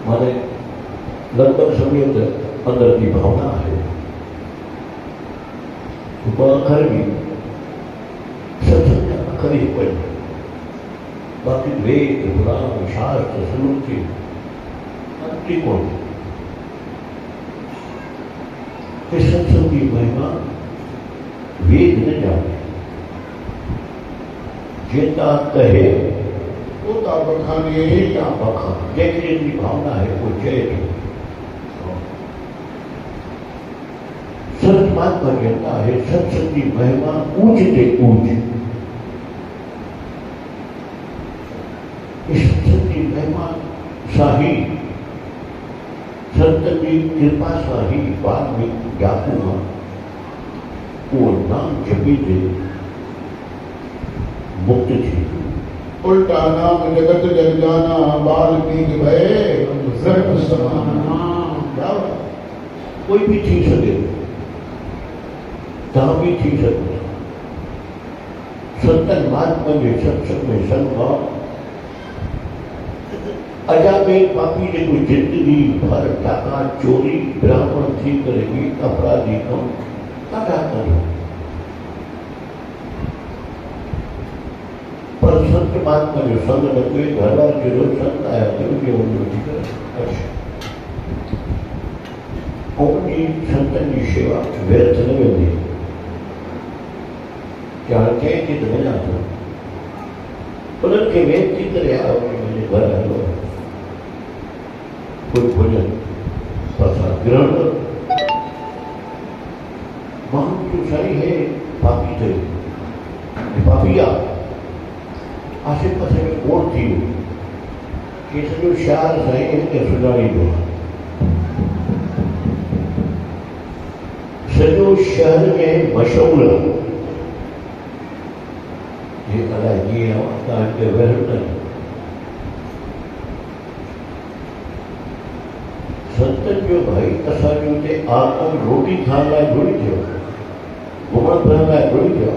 माने लगभग समेत अंदर की भावना है खर भी सत्संग खरी पड़ी बाकी वेद पुराण शास्त्र स्मृति त्रिकोण सत्संग की महिमा वेद न जाने जेता कहे होता बखाने क्या बखान जैसे की भावना है वो जय सत्मात्मा कहता है सत्संग की महिमा ऊंच से ऊंच इस सत्संग की महिमा शाही संत की कृपा शाही बाद में जाकू वो नाम जपी दे मुक्त थी उल्टा नाम जगत जग जाना बाल्मीकि भय सर्व समाना। कोई भी थी सके जहां भी थी सके संतन महात्मा के सत्संग में संभाव अजा में पापी ने कोई जिंदगी भर टाका चोरी ब्राह्मण थी करेगी अपराधी कम टाका करो पर संत महात्मा जो संग न कोई घर बार जो संत आया तो उनके उन्नति कर उनकी संतन की सेवा व्यर्थ न वेंदी क्या कहें कि तो मिला तो उनके व्यक्ति करे आओ मुझे घर आयो कोई भोजन तथा ग्रहण महान जो सारी है पापी थे पापिया आसे पासे में कोण थी कि सॼो शहर साईं हिनखे सुञाणींदो आहे सॼो शहर में मशहूर ये अलाए कीअं तव्हां हिते वेहण न संतन जो भाई असांजो हुते आत्म रोटी खाइण लाइ जुड़ी थियो घुमण फिरण लाइ जुड़ी थियो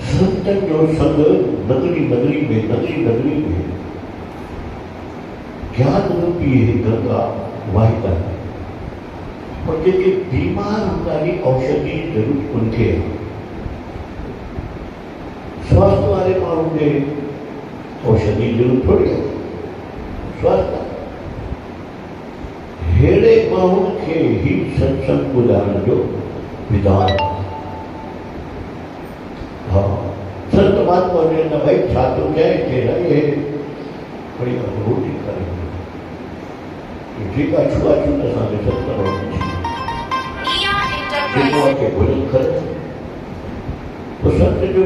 संतन जो संग नगरी नगरी में ज्ञान रूपी है गंगा वाहिता है और जेके बीमार होंगे औषधि जरूर उनके स्वास्थ्य वाले मानू के औषधि जरूर थोड़ी है स्वास्थ्य हेड़े माण्हू खे ही सत्संग ॿुधाइण जो विधान हाँ संत महात्मा ने न भाई छा तो कहे कि ये बड़ी रोटी करेंगे ठीक है छुआछूत असांखे सत्संग के भोजन करे तो संत जो